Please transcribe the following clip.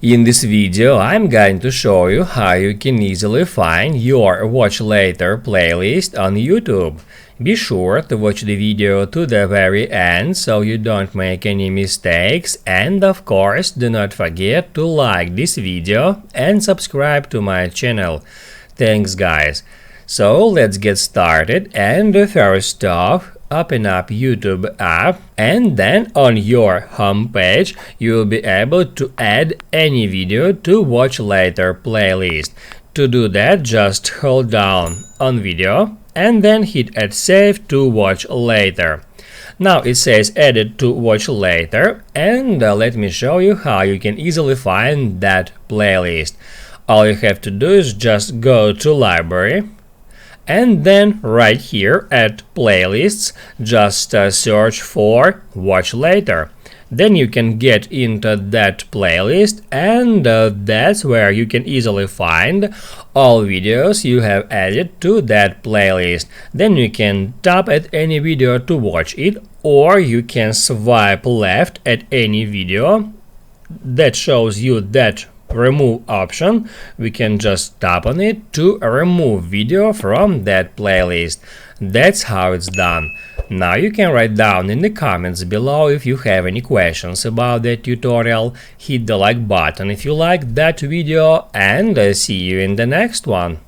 In this video, I'm going to show you how you can easily find your Watch Later playlist on YouTube. Be sure to watch the video to the very end so you don't make any mistakes, and of course do not forget to like this video and subscribe to my channel. Thanks guys. So let's get started, and first off, open up YouTube app, and then on your home page you will be able to add any video to Watch Later playlist. To do that, just hold down on video and then hit add save to Watch Later. Now it says added to Watch Later, and let me show you how you can easily find that playlist. All you have to do is just go to library, and then right here at playlists just search for Watch Later. Then you can get into that playlist, and that's where you can easily find all videos you have added to that playlist. Then you can tap at any video to watch it, or you can swipe left at any video that shows you that remove option. We can just tap on it to remove video from that playlist. That's how it's done. Now you can write down in the comments below if you have any questions about that tutorial. Hit the like button if you liked that video, and see you in the next one.